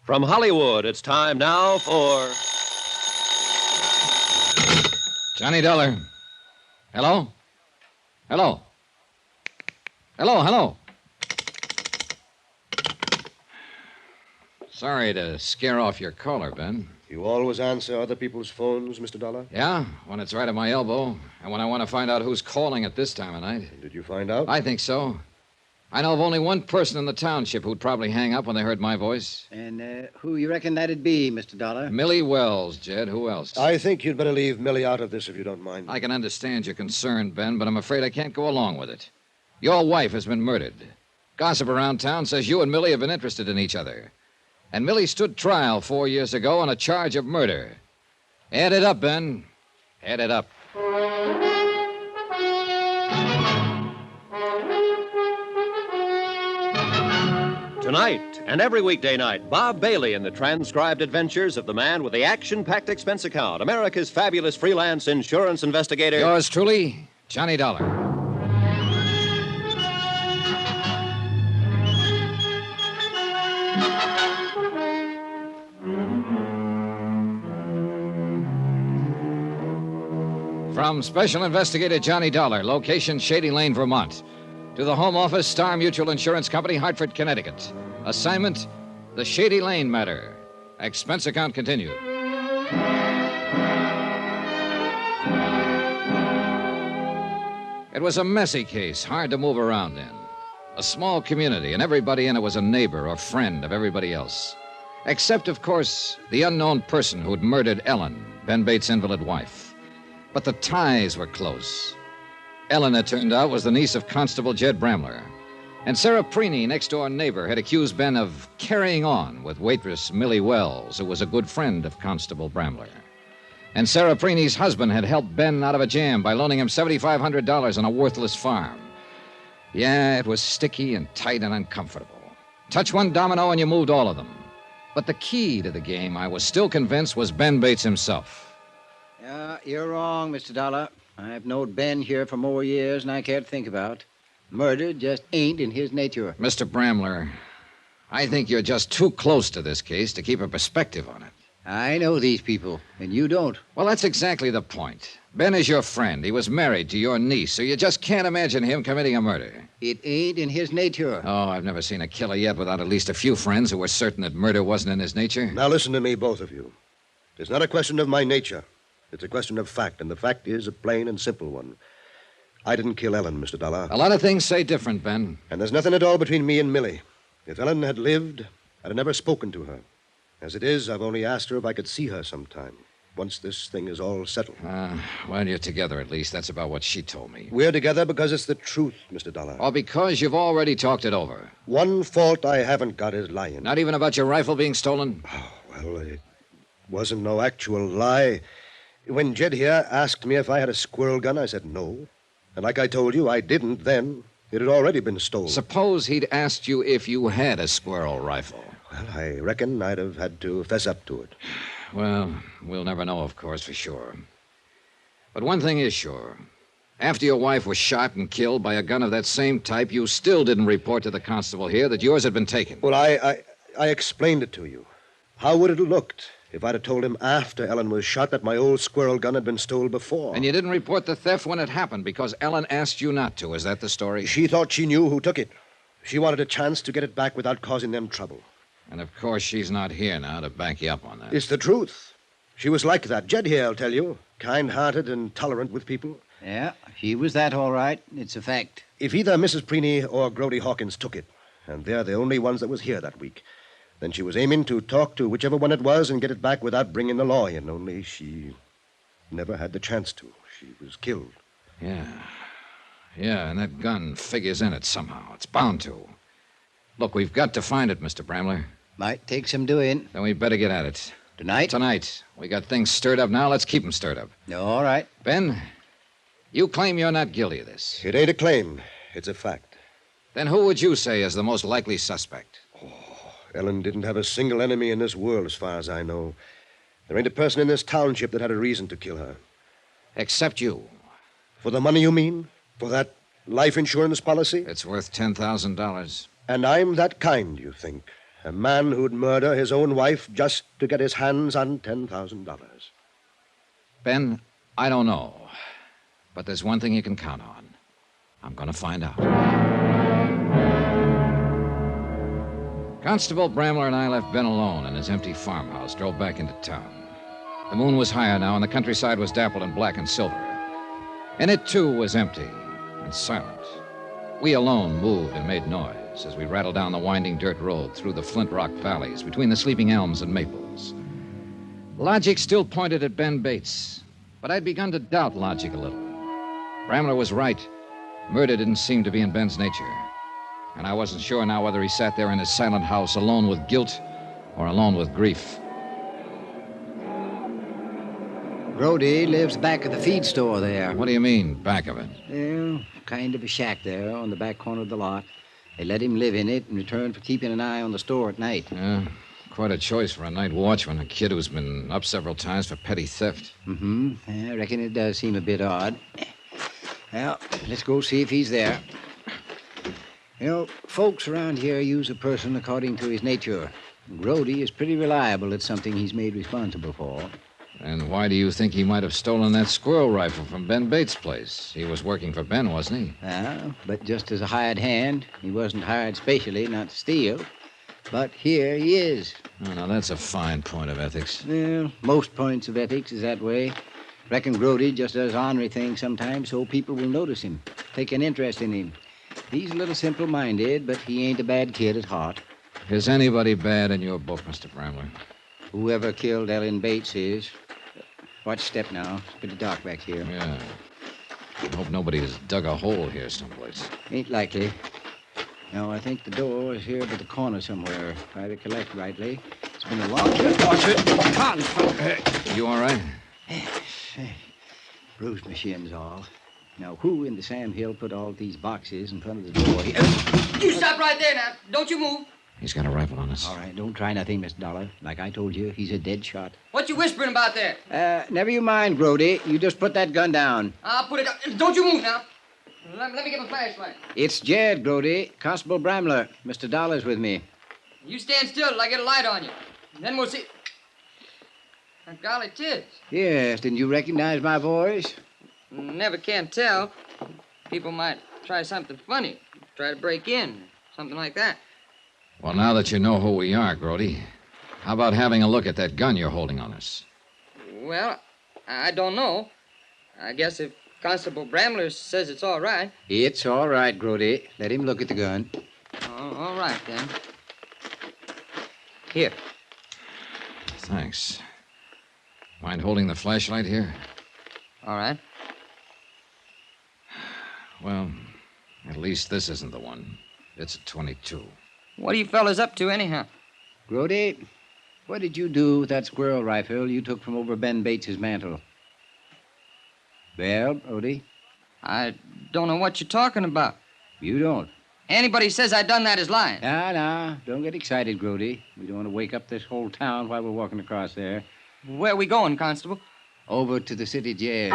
From Hollywood, it's time now for... Johnny Dollar. Hello? Hello? Hello? Sorry to scare off your caller, Ben. You always answer other people's phones, Mr. Dollar? Yeah, when it's right at my elbow, and when I want to find out who's calling at this time of night. Did you find out? I think so. I know of only one person in the township who'd probably hang up when they heard my voice. And who you reckon that'd be, Mr. Dollar? Millie Wells, Jed. Who else? I think you'd better leave Millie out of this if you don't mind. I can understand your concern, Ben, but I'm afraid I can't go along with it. Your wife has been murdered. Gossip around town says you and Millie have been interested in each other. And Millie stood trial 4 years ago on a charge of murder. Add it up, Ben. Add it up. Tonight and every weekday night, Bob Bailey in the transcribed adventures of the man with the action-packed expense account, America's fabulous freelance insurance investigator. Yours truly, Johnny Dollar. From Special Investigator Johnny Dollar, location Shady Lane, Vermont, to the Home Office, Star Mutual Insurance Company, Hartford, Connecticut. Assignment, the Shady Lane matter. Expense account continued. It was a messy case, hard to move around in. A small community, and everybody in it was a neighbor or friend of everybody else. Except, of course, the unknown person who'd murdered Ellen, Ben Bates' invalid wife. But the ties were close. Ellen, it turned out, was the niece of Constable Jed Bramler. And Sarah Preeney, next-door neighbor, had accused Ben of carrying on with waitress Millie Wells, who was a good friend of Constable Bramler. And Sarah Preeney's husband had helped Ben out of a jam by loaning him $7,500 on a worthless farm. Yeah, it was sticky and tight and uncomfortable. Touch one domino and you moved all of them. But the key to the game, I was still convinced, was Ben Bates himself. Yeah, you're wrong, Mr. Dollar. I've known Ben here for more years than I care to think about. Murder just ain't in his nature. Mr. Bramler, I think you're just too close to this case to keep a perspective on it. I know these people, and you don't. Well, that's exactly the point. Ben is your friend. He was married to your niece, so you just can't imagine him committing a murder. It ain't in his nature. Oh, I've never seen a killer yet without at least a few friends who were certain that murder wasn't in his nature. Now listen to me, both of you. It's not a question of my nature. It's a question of fact, and the fact is a plain and simple one. I didn't kill Ellen, Mr. Dollar. A lot of things say different, Ben. And there's nothing at all between me and Millie. If Ellen had lived, I'd have never spoken to her. As it is, I've only asked her if I could see her sometime, once this thing is all settled. Well, you're together at least. That's about what she told me. We're together because it's the truth, Mr. Dollar. Or because you've already talked it over. One fault I haven't got is lying. Not even about your rifle being stolen? Oh, well, it wasn't no actual lie. When Jed here asked me if I had a squirrel gun, I said no. And like I told you, I didn't then. It had already been stolen. Suppose he'd asked you if you had a squirrel rifle. Well, I reckon I'd have had to fess up to it. Well, we'll never know, of course, for sure. But one thing is sure. After your wife was shot and killed by a gun of that same type, you still didn't report to the constable here that yours had been taken. Well, I explained it to you. How would it have looked if I'd have told him after Ellen was shot that my old squirrel gun had been stolen before? And you didn't report the theft when it happened because Ellen asked you not to. Is that the story? She thought she knew who took it. She wanted a chance to get it back without causing them trouble. And, of course, she's not here now to back you up on that. It's the truth. She was like that. Jed here, I'll tell you. Kind-hearted and tolerant with people. Yeah, she was that all right. It's a fact. If either Mrs. Preeney or Grody Hawkins took it, and they're the only ones that was here that week, then she was aiming to talk to whichever one it was and get it back without bringing the law in, only she never had the chance to. She was killed. Yeah, and that gun figures in it somehow. It's bound to. Look, we've got to find it, Mr. Bramler. Might take some doing. Then we better get at it. Tonight? Tonight. We got things stirred up now. Let's keep them stirred up. All right. Ben, you claim you're not guilty of this. It ain't a claim. It's a fact. Then who would you say is the most likely suspect? Ellen didn't have a single enemy in this world, as far as I know. There ain't a person in this township that had a reason to kill her. Except you. For the money, you mean? For that life insurance policy? It's worth $10,000. And I'm that kind, you think. A man who'd murder his own wife just to get his hands on $10,000. Ben, I don't know. But there's one thing you can count on. I'm going to find out. Constable Bramler and I left Ben alone in his empty farmhouse, drove back into town. The moon was higher now, and the countryside was dappled in black and silver. And it, too, was empty and silent. We alone moved and made noise as we rattled down the winding dirt road through the flint rock valleys between the sleeping elms and maples. Logic still pointed at Ben Bates, but I'd begun to doubt logic a little. Bramler was right. Murder didn't seem to be in Ben's nature. And I wasn't sure now whether he sat there in his silent house alone with guilt or alone with grief. Brody lives back at the feed store there. What do you mean, back of it? Well, kind of a shack there on the back corner of the lot. They let him live in it in return for keeping an eye on the store at night. Yeah, quite a choice for a night watchman, a kid who's been up several times for petty theft. Mm-hmm. I reckon it does seem a bit odd. Well, let's go see if he's there. You know, folks around here use a person according to his nature. Brody is pretty reliable at something he's made responsible for. And why do you think he might have stolen that squirrel rifle from Ben Bates' place? He was working for Ben, wasn't he? But just as a hired hand. He wasn't hired specially not to steal. But here he is. Oh, now that's a fine point of ethics. Well, most points of ethics is that way. Reckon Brody just does ornery things sometimes so people will notice him, take an interest in him. He's a little simple-minded, but he ain't a bad kid at heart. Is anybody bad in your book, Mr. Bramler? Whoever killed Ellen Bates is. Watch step now. It's pretty dark back here. Yeah. I hope nobody has dug a hole here someplace. Ain't likely. No, I think the door is here by the corner somewhere, if I recollect rightly. It's been a long time. Watch it. Come on. You all right? Bruised my shins all. Now, who in the Sam Hill put all these boxes in front of the door here? You stop right there now. Don't you move. He's got a rifle on us. All right, don't try nothing, Miss Dollar. Like I told you, he's a dead shot. What you whispering about there? Never you mind, Brody. You just put that gun down. I'll put it down. Don't you move now. Let me get my flashlight. It's Jed, Brody. Constable Bramler. Mr. Dollar's with me. You stand still till I get a light on you. Then we'll see. Golly, tis. Yes, didn't you recognize my voice? Never can tell. People might try something funny. Try to break in. Something like that. Well, now that you know who we are, Grody, how about having a look at that gun you're holding on us? Well, I don't know. I guess if Constable Bramler says it's all right. It's all right, Brody. Let him look at the gun. Oh, all right, then. Here. Thanks. Mind holding the flashlight here? All right. Well, at least this isn't the one. It's a .22. What are you fellas up to, anyhow? Brody, what did you do with that squirrel rifle you took from over Ben Bates's mantel? Well, Brody? I don't know what you're talking about. You don't? Anybody says I done that is lying. Nah. Don't get excited, Brody. We don't want to wake up this whole town while we're walking across there. Where we going, Constable? Over to the city jail.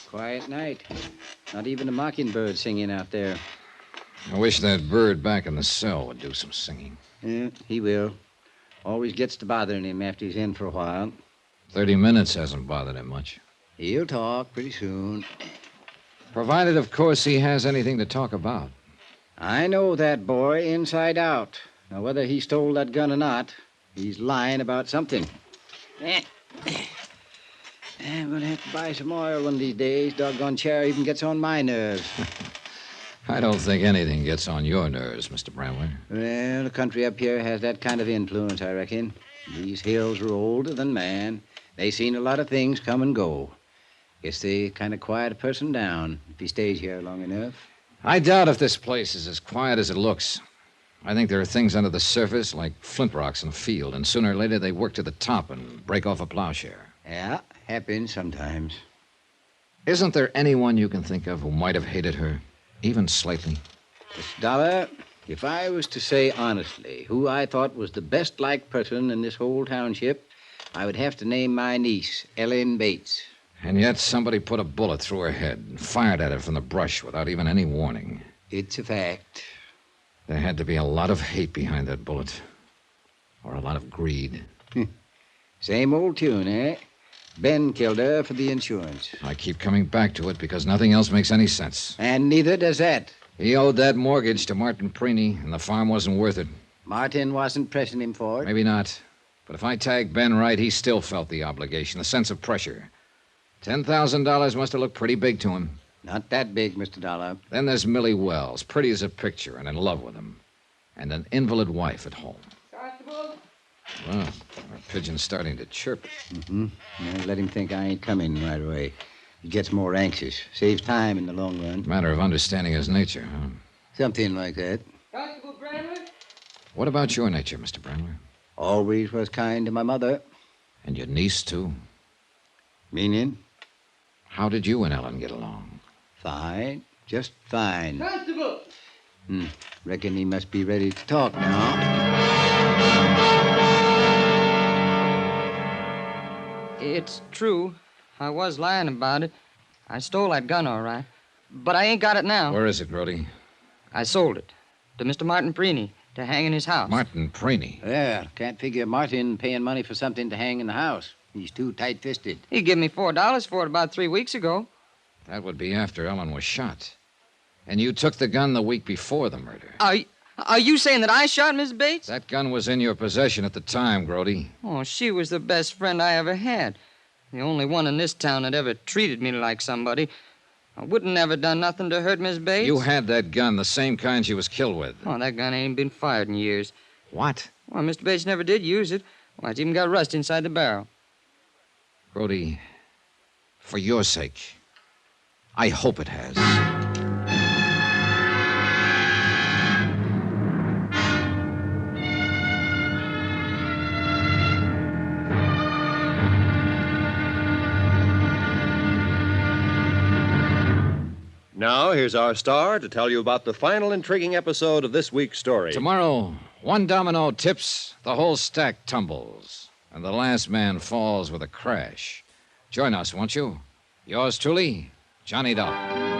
Quiet night. Not even a mockingbird singing out there. I wish that bird back in the cell would do some singing. Yeah, he will. Always gets to bothering him after he's in for a while. 30 minutes hasn't bothered him much. He'll talk pretty soon. Provided, of course, he has anything to talk about. I know that boy inside out. Now, whether he stole that gun or not, he's lying about something. I'm going to have to buy some oil one of these days. Doggone chair even gets on my nerves. I don't think anything gets on your nerves, Mr. Bramler. Well, the country up here has that kind of influence, I reckon. These hills are older than man. They seen a lot of things come and go. Guess they kind of quiet a person down if he stays here long enough. I doubt if this place is as quiet as it looks. I think there are things under the surface like flint rocks in a field, and sooner or later they work to the top and break off a plowshare. Yeah, happens sometimes. Isn't there anyone you can think of who might have hated her, even slightly? Miss Dollar, if I was to say honestly who I thought was the best-liked person in this whole township, I would have to name my niece, Ellen Bates. And yet somebody put a bullet through her head and fired at her from the brush without even any warning. It's a fact. There had to be a lot of hate behind that bullet. Or a lot of greed. Same old tune, eh? Ben killed her for the insurance. I keep coming back to it because nothing else makes any sense. And neither does that. He owed that mortgage to Martin Preeny, and the farm wasn't worth it. Martin wasn't pressing him for it. Maybe not. But if I tagged Ben right, he still felt the obligation, the sense of pressure. $10,000 must have looked pretty big to him. Not that big, Mr. Dollar. Then there's Millie Wells, pretty as a picture and in love with him. And an invalid wife at home. Constable? Well, our pigeon's starting to chirp. Yeah, let him think I ain't coming right away. He gets more anxious. Saves time in the long run. Matter of understanding his nature, huh? Something like that. Constable Brandler? What about your nature, Mr. Brandler? Always was kind to my mother. And your niece, too? Meaning? How did you and Ellen get along? Fine. Just fine. Constable! Reckon he must be ready to talk now. It's true. I was lying about it. I stole that gun, all right. But I ain't got it now. Where is it, Grody? I sold it to Mr. Martin Preeny to hang in his house. Martin Preeny. Well, can't figure Martin paying money for something to hang in the house. He's too tight-fisted. He gave me $4 for it about 3 weeks ago. That would be after Ellen was shot. And you took the gun the week before the murder. Are you saying that I shot Miss Bates? That gun was in your possession at the time, Grody. Oh, she was the best friend I ever had. The only one in this town that ever treated me like somebody. I wouldn't never done nothing to hurt Miss Bates. You had that gun, the same kind she was killed with. Oh, that gun ain't been fired in years. What? Well, Mr. Bates never did use it. Why, it's even got rust inside the barrel. Grody, for your sake, I hope it has. Now, here's our star to tell you about the final intriguing episode of this week's story. Tomorrow, one domino tips, the whole stack tumbles, and the last man falls with a crash. Join us, won't you? Yours truly, Johnny Dollar.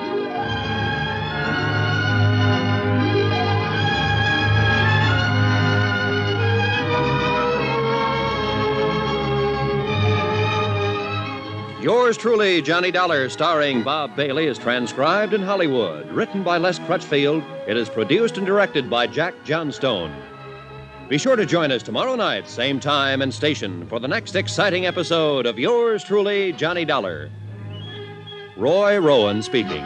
Yours truly, Johnny Dollar, starring Bob Bailey, is transcribed in Hollywood. Written by Les Crutchfield, it is produced and directed by Jack Johnstone. Be sure to join us tomorrow night, same time and station, for the next exciting episode of Yours truly, Johnny Dollar. Roy Rowan speaking.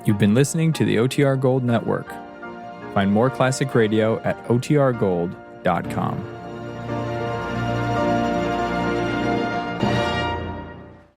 You've been listening to the OTR Gold Network. Find more classic radio at otrgold.com.